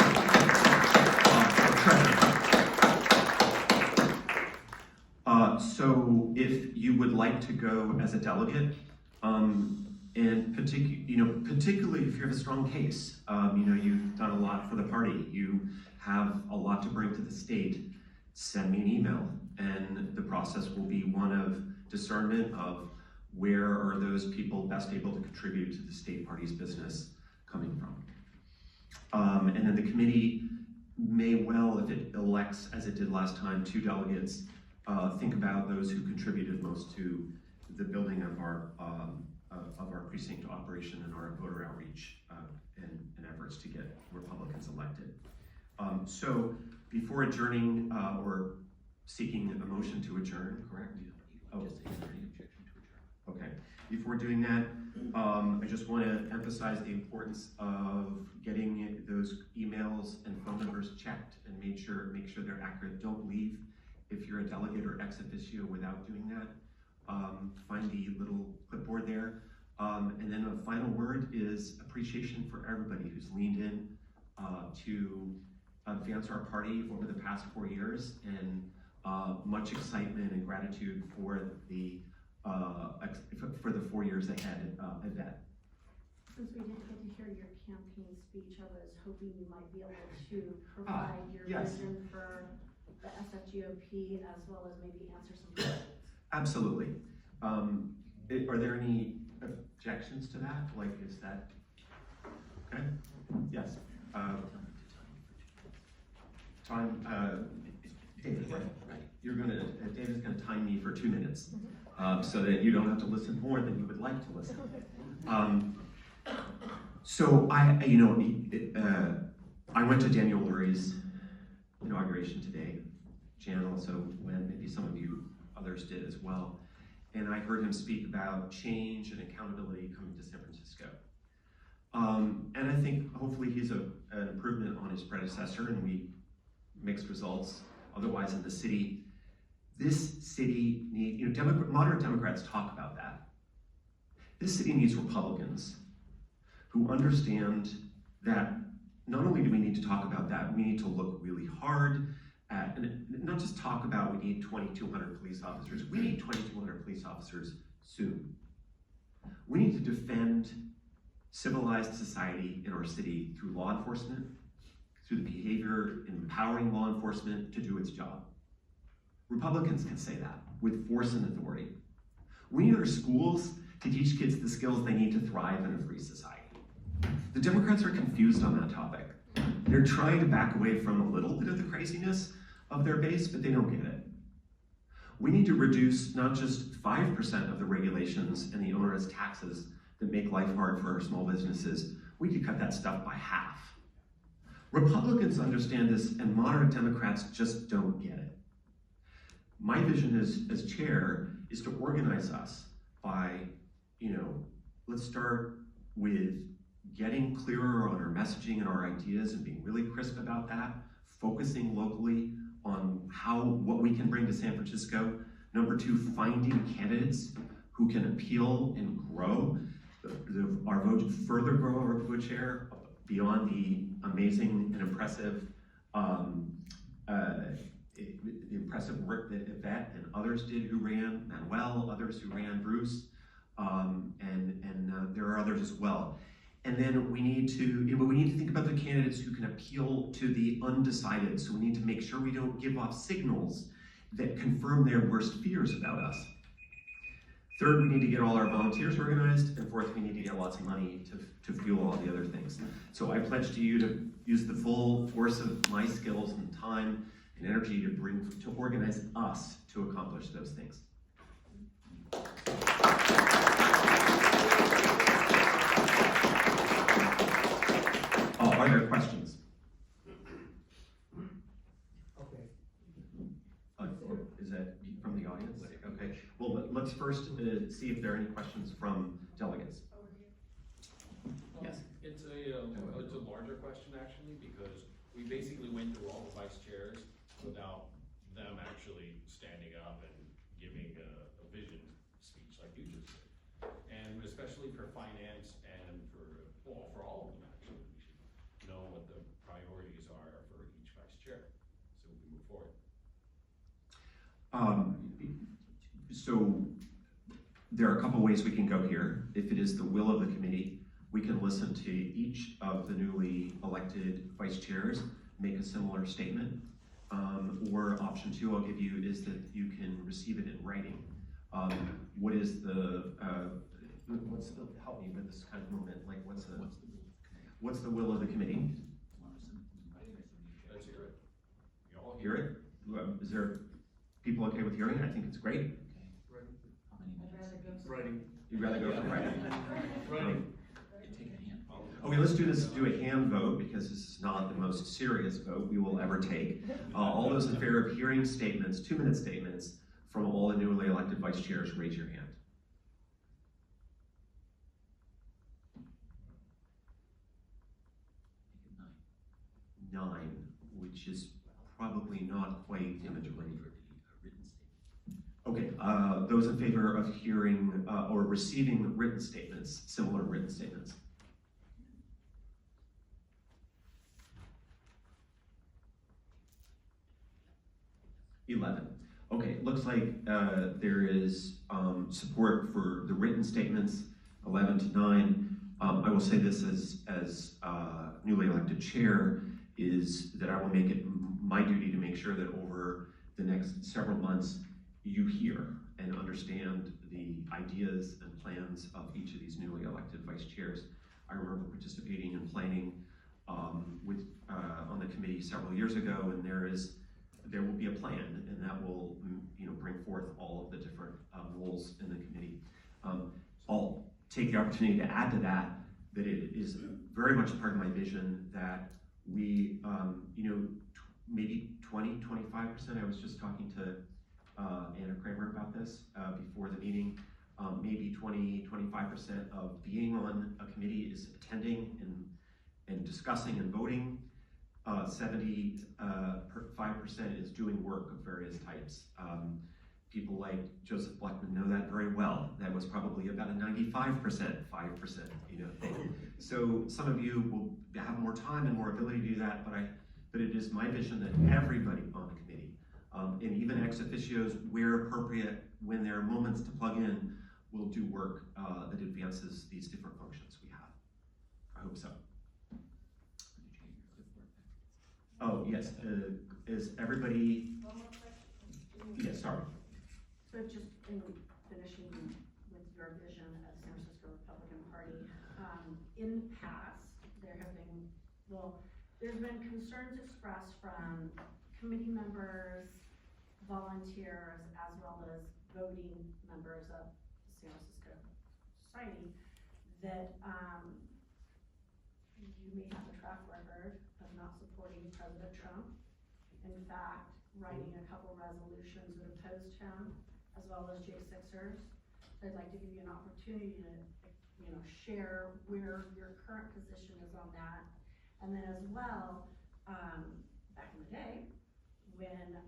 So if you would like to go as a delegate, and particularly if you have a strong case, you've done a lot for the party, you have a lot to bring to the state, send me an email, and the process will be one of discernment of where are those people best able to contribute to the state party's business coming from. And then the committee may well, if it elects, as it did last time, 2 delegates, think about those who contributed most to the building of our precinct operation and our voter outreach and efforts to get Republicans elected. So before adjourning or seeking a motion to adjourn, correct? Oh, okay. Before doing that, I just want to emphasize the importance of getting those emails and phone numbers checked and made make sure they're accurate. Don't leave if you're a delegate or ex officio without doing that. Find the little clipboard there. And then a final word is appreciation for everybody who's leaned in to advance our party over the past 4 years, and much excitement and gratitude for the 4 years ahead of that. Since we didn't get to hear your campaign speech, I was hoping you might be able to provide your yes. vision for the SFGOP as well as maybe answer some questions. Absolutely. Are there any objections to that? Like, is that, okay? Yes. Time, David, right. David's gonna time me for 2 minutes, so that you don't have to listen more than you would like to listen. So I went to Daniel Lurie's inauguration today. Jan also went, maybe some of you others did as well. And I heard him speak about change and accountability coming to San Francisco. And I think hopefully he's an improvement on his predecessor, and we mixed results otherwise in the city. This city needs, moderate Democrats talk about that. This city needs Republicans who understand that not only do we need to talk about that, we need to look really hard at, and not just talk about we need 2,200 police officers, we need 2,200 police officers soon. We need to defend civilized society in our city through law enforcement, through the behavior in empowering law enforcement to do its job. Republicans can say that with force and authority. We need our schools to teach kids the skills they need to thrive in a free society. The Democrats are confused on that topic. They're trying to back away from a little bit of the craziness of their base, but they don't get it. We need to reduce not just 5% of the regulations and the onerous taxes that make life hard for our small businesses. We need to cut that stuff by half. Republicans understand this, and moderate Democrats just don't get it. My vision as chair is to organize us by, let's start with getting clearer on our messaging and our ideas and being really crisp about that, focusing locally on what we can bring to San Francisco. Number 2, finding candidates who can appeal and grow our vote, further grow our vote share beyond the amazing and impressive work that Yvette and others did who ran, Manuel, others who ran, Bruce, and there are others as well. And then we need to think about the candidates who can appeal to the undecided. So we need to make sure we don't give off signals that confirm their worst fears about us. Third, we need to get all our volunteers organized. And fourth, we need to get lots of money to fuel all the other things. So I pledge to you to use the full force of my skills and time and energy to organize us to accomplish those things. Are there questions? Okay. Or is that from the audience? Okay. Well, let's first see if there are any questions from delegates. Yes. It's a larger question actually, because we basically went through all the vice chairs without them actually standing up and giving a vision speech like you just did. And especially for finance and for all of them actually, we should know what the priorities are for each vice chair so we can move forward. So there are a couple ways we can go here. If it is the will of the committee, we can listen to each of the newly elected vice chairs make a similar statement. Or option 2 I'll give you is that you can receive it in writing. Help me with this kind of moment, like what's the will of the committee? Let's hear it. You all Hear it? Is there people okay with hearing it? I think it's great. Writing. You'd rather go for writing? Writing. Okay, let's do a hand vote because this is not the most serious vote we will ever take. All those in favor of hearing statements, 2-minute statements from all the newly elected vice chairs, raise your hand. Nine, which is probably not quite the majority. Okay, those in favor of hearing or receiving written statements, similar written statements? Okay, looks like there is support for the written statements, 11 to 9. I will say this as newly elected chair, is that I will make it my duty to make sure that over the next several months, you hear and understand the ideas and plans of each of these newly elected vice chairs. I remember participating in planning on the committee several years ago, and there will be a plan, and that will bring forth all of the different roles in the committee. I'll take the opportunity to add to that it is very much part of my vision that we, maybe 20, 25%, I was just talking to Anna Kramer about this before the meeting, maybe 20, 25% of being on a committee is attending and discussing and voting. 75% is doing work of various types. People like Joseph Bleckman know that very well. That was probably about a 95%, 5%, thing. So some of you will have more time and more ability to do that, but it is my vision that everybody on the committee, and even ex officios, where appropriate, when there are moments to plug in, will do work that advances these different functions we have. I hope so. Oh, yes, is everybody? One more question. Yes, sorry. So just in finishing with your vision of San Francisco Republican Party, in the past, there's been concerns expressed from committee members, volunteers, as well as voting members of the San Francisco Society that you may have a track record of not supporting President Trump. In fact, writing a couple resolutions that opposed him, as well as J6ers. I'd like to give you an opportunity to, share where your current position is on that. And then as well, back in the day, when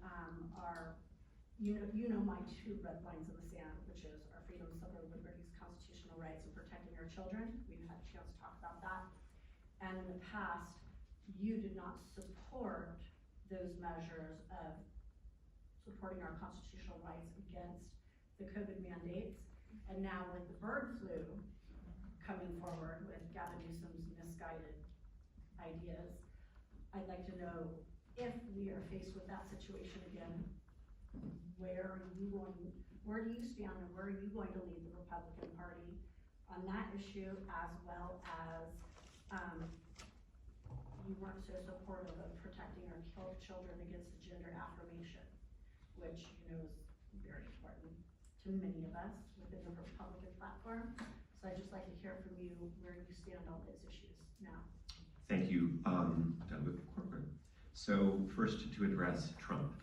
my two red lines in the sand, which is our freedom, civil liberties, constitutional rights, and protecting our children. We've had a chance to talk about that. And in the past, you did not support those measures of supporting our constitutional rights against the COVID mandates. And now with the bird flu coming forward with Gavin Newsom's misguided ideas, I'd like to know if we are faced with that situation again, where do you stand and where are you going to lead the Republican Party on that issue, as well as you weren't so supportive of protecting our children against gender affirmation, which is very important to many of us within the Republican platform. So I'd just like to hear from you where you stand on those issues now. Thank you, Doug Corcoran. So first, to address Trump.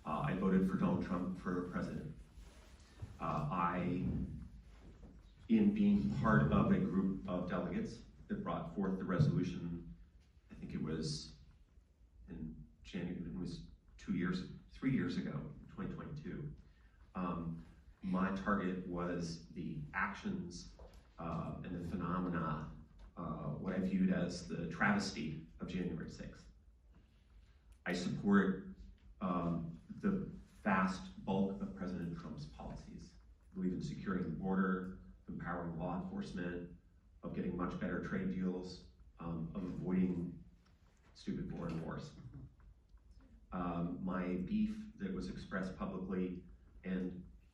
I voted for Donald Trump for president. In being part of a group of delegates that brought forth the resolution, I think it was in January, it was 3 years ago, 2022. My target was the actions and the phenomena, what I viewed as the travesty of January 6th. I support the vast bulk of President Trump's policies. I believe in securing the border, empowering law enforcement, of getting much better trade deals, of avoiding stupid foreign wars. My beef that was expressed publicly, and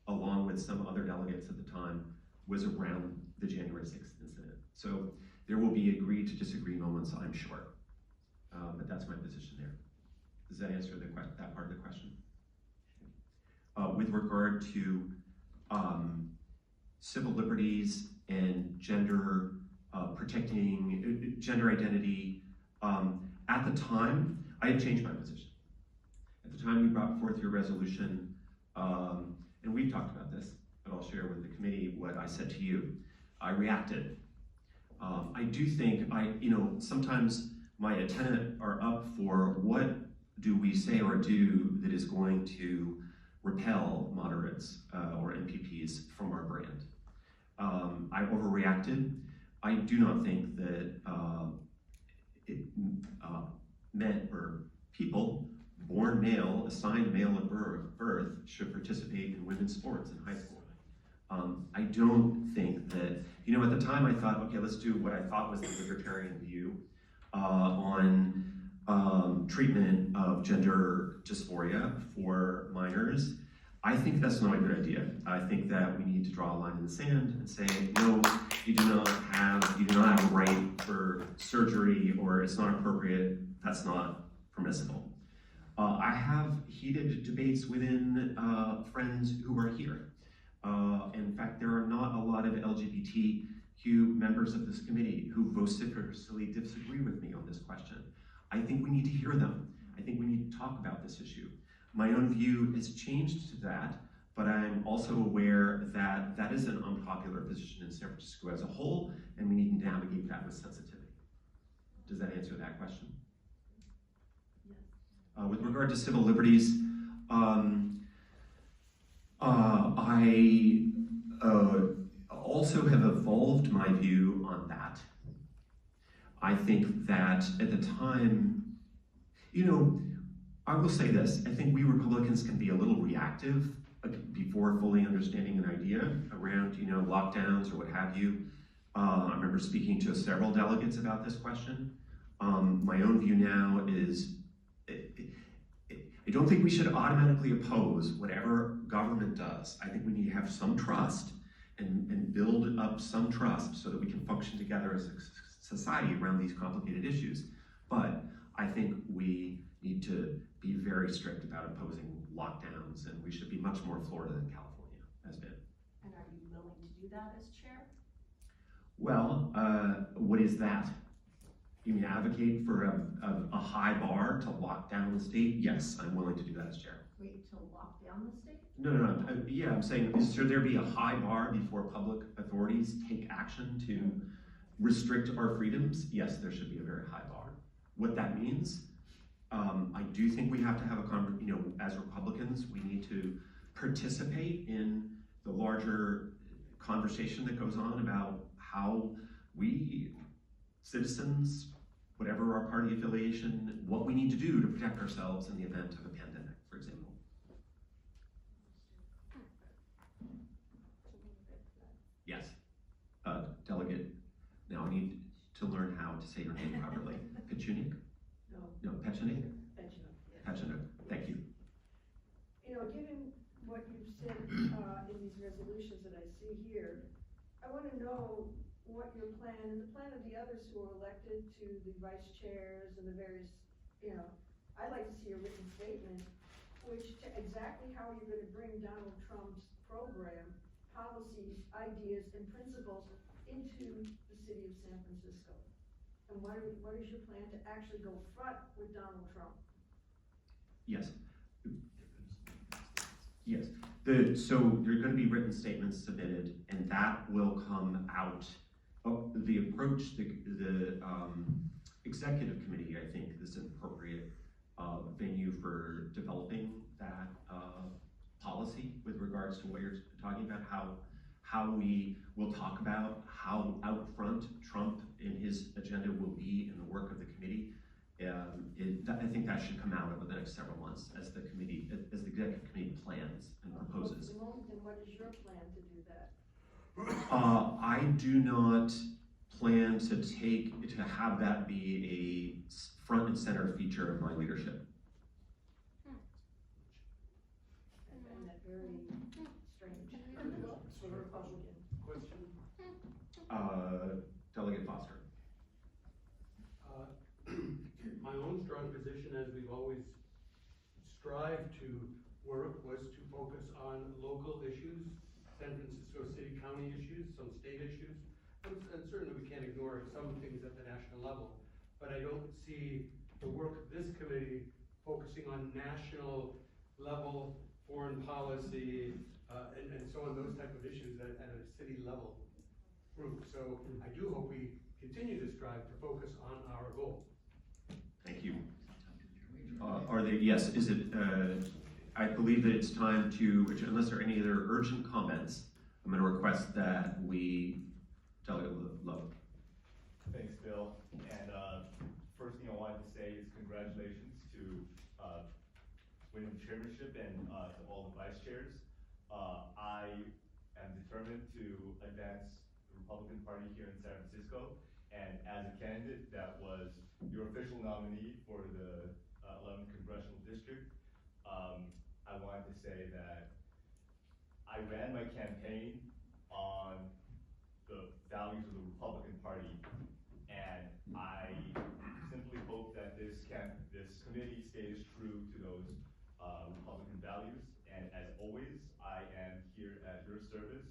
along with some other delegates at the time, was around the January 6th incident. So there will be agree to disagree moments, I'm sure. But that's my position there. Does that answer that part of the question? With regard to civil liberties and gender, protecting gender identity, at the time, I had changed my position. At the time you brought forth your resolution, and we've talked about this, but I'll share with the committee what I said to you. I reacted. I do think sometimes my antennae are up for what do we say or do that is going to repel moderates or MPPs from our brand? I overreacted. I do not think that men or people born male, assigned male at birth, should participate in women's sports in high school. I don't think that, at the time I thought, okay, let's do what I thought was the libertarian view on treatment of gender dysphoria for minors. I think that's not a good idea. I think that we need to draw a line in the sand and say, no, you do not have a right for surgery, or it's not appropriate, that's not permissible. I have heated debates within friends who are here. In fact, there are not a lot of LGBTQ members of this committee who vociferously disagree with me on this question. I think we need to hear them. I think we need to talk about this issue. My own view has changed to that, but I'm also aware that that is an unpopular position in San Francisco as a whole, and we need to navigate that with sensitivity. Does that answer that question? Yes. With regard to civil liberties, I also have evolved my view on that. I think that at the time, I will say this, I think we Republicans can be a little reactive before fully understanding an idea around, lockdowns or what have you. I remember speaking to several delegates about this question. My own view now is, I don't think we should automatically oppose whatever government does. I think we need to have some trust and build up some trust so that we can function together as a society around these complicated issues. But I think we need to be very strict about opposing lockdowns, and we should be much more Florida than California has been. And are you willing to do that as chair? Well, what is that? You mean advocate for a high bar to lock down the state? Yes, I'm willing to do that as chair. Wait, to lock down the state? No. Yeah, I'm saying, should there be a high bar before public authorities take action to restrict our freedoms? Yes, there should be a very high bar. What that means, I do think we have to have as Republicans, we need to participate in the larger conversation that goes on about how we, citizens, whatever our party affiliation, what we need to do to protect ourselves in the event of a pandemic, for example. Yes, delegate, now I need to learn how to say your name properly. Pechunik? No, Pechunik? Pechunik, thank you. Given what you've said in these resolutions that I see here, I want to know what your plan and the plan of the others who are elected to the vice chairs and the various, I'd like to see a written statement which to exactly how you're going to bring Donald Trump's program, policies, ideas, and principles into the city of San Francisco. And what is your plan to actually go front with Donald Trump? Yes. Yes. So there are going to be written statements submitted, and that will come out. The approach, the executive committee, I think, is an appropriate venue for developing that policy with regards to what you're talking about, how we will talk about how out front Trump and his agenda will be in the work of the committee. I think that should come out over the next several months as the executive committee plans and proposes. Then what is your plan to do that? I do not plan to have that be a front and center feature of my leadership. I find that very strange for a Republican. Question? Delegate Foster. My own strong position, as we've always strived to work, was to focus on local issues, San Francisco City County issues, some state issues, and certainly we can't ignore some things at the national level. But I don't see the work of this committee focusing on national level foreign policy and so on, those type of issues at a city level group. So I do hope we continue to strive to focus on our goal. Thank you. are there, yes, is it, I believe that it's time to, unless there are any other urgent comments, I'm gonna request that we, Delegate Lowe. Thanks, Bill. And first thing I wanted to say is congratulations to winning the chairmanship and to all the vice chairs. I am determined to advance the Republican Party here in San Francisco. And as a candidate that was your official nominee for the 11th Congressional District, I wanted to say that I ran my campaign on the values of the Republican Party, and I simply hope that this committee stays true to those Republican values. And as always, I am here at your service,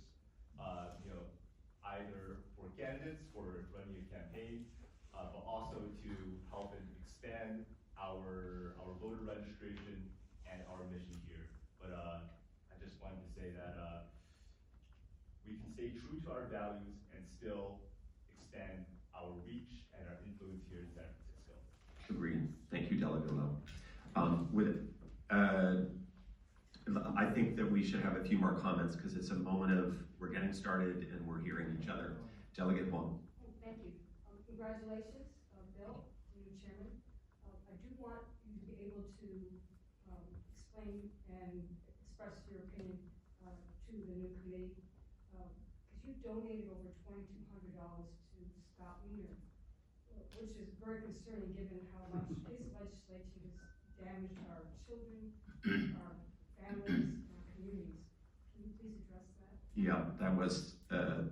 either for candidates, for running a campaign, but also to help and expand our voter registration and our mission here. But I just wanted to say that we can stay true to our values and still expand our reach and our influence here in San Francisco. Agreed. Thank you, Delegate Lowe. I think that we should have a few more comments because it's a moment of we're getting started and we're hearing each other. Delegate Wong. Thank you. Congratulations, Bill, new chairman. I do want you to be able to explain and express your opinion to the new committee, because you donated over $2,200 to Scott Wiener, which is very concerning given how much his legislation has damaged our children, our families, and our communities. Can you please address that? Yeah, that was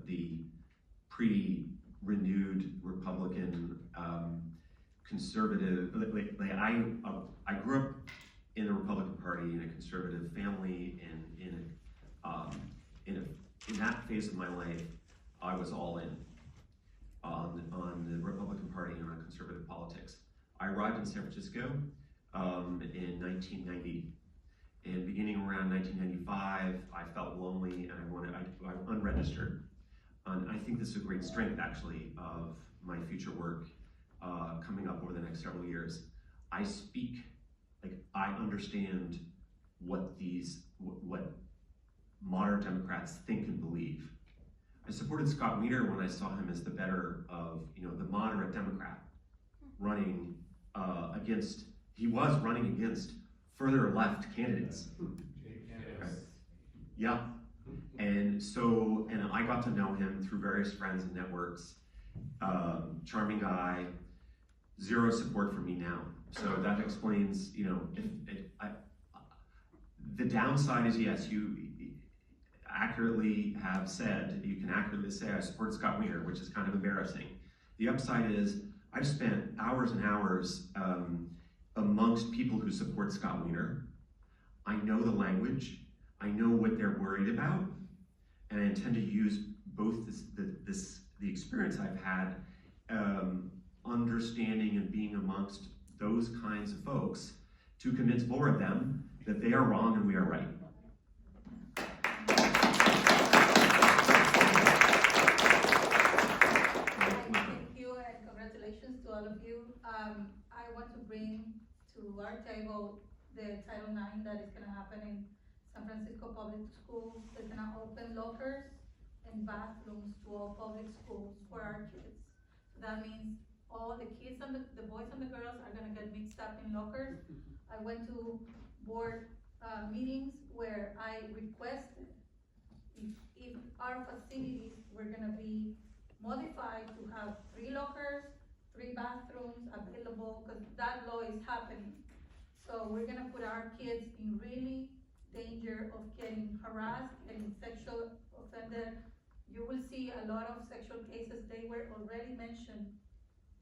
the pre-renewed Republican conservative. I grew up in the Republican Party in a conservative family, and in that phase of my life, I was all in on the Republican Party and on conservative politics. I arrived in San Francisco in 1990. And beginning around 1995, I felt lonely and I'm unregistered. And I think this is a great strength actually of my future work coming up over the next several years. I understand what modern Democrats think and believe. I supported Scott Wiener when I saw him as the better of, the moderate Democrat running he was running against further left candidates. Okay. Yeah. And I got to know him through various friends and networks. Charming guy, zero support for me now. So that explains, the downside is, yes, you accurately have said, you can accurately say I support Scott Wiener, which is kind of embarrassing. The upside is I've spent hours and hours amongst people who support Scott Wiener. I know the language, I know what they're worried about, and I intend to use both the experience I've had understanding and being amongst those kinds of folks to convince more of them that they are wrong and we are right. Thank you and congratulations to all of you. I want to bring to our table the Title IX that is going to happen in San Francisco Public Schools. They're going to open lockers and bathrooms to all public schools for our kids. So that means all the kids and the boys and the girls are going to get mixed up in lockers. I went to board meetings where I requested if our facilities were going to be modified to have 3 lockers, 3 bathrooms available, because that law is happening. So we're gonna put our kids in really danger of getting harassed, getting sexual offended. You will see a lot of sexual cases. They were already mentioned.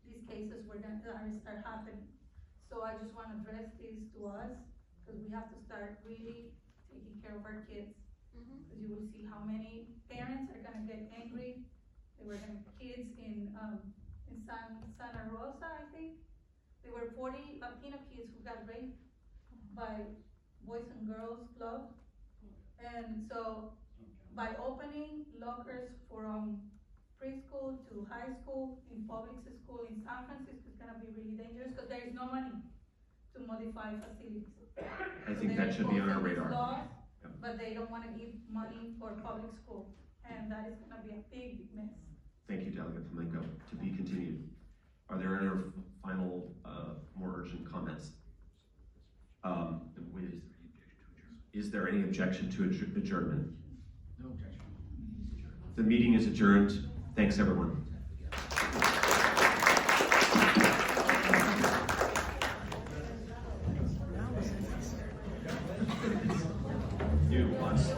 These cases are happening. So I just want to address this to us, because we have to start really taking care of our kids. Because you will see how many parents are gonna get angry. There were kids in Santa Rosa, I think. There were 40 Latino kids who got raped by Boys and Girls Club. And so by opening lockers from preschool to high school in public school in San Francisco is gonna be really dangerous because there is no money to modify facilities. I think that should be on our radar. Laws, Yep. but they don't wanna give money for public school, and that is gonna be a big, big mess. Thank you, Delegate Flamenco. To be continued. Are there any final, more urgent comments? Is there any objection to adjournment? No objection. The meeting is adjourned. Thanks, everyone. You, lots.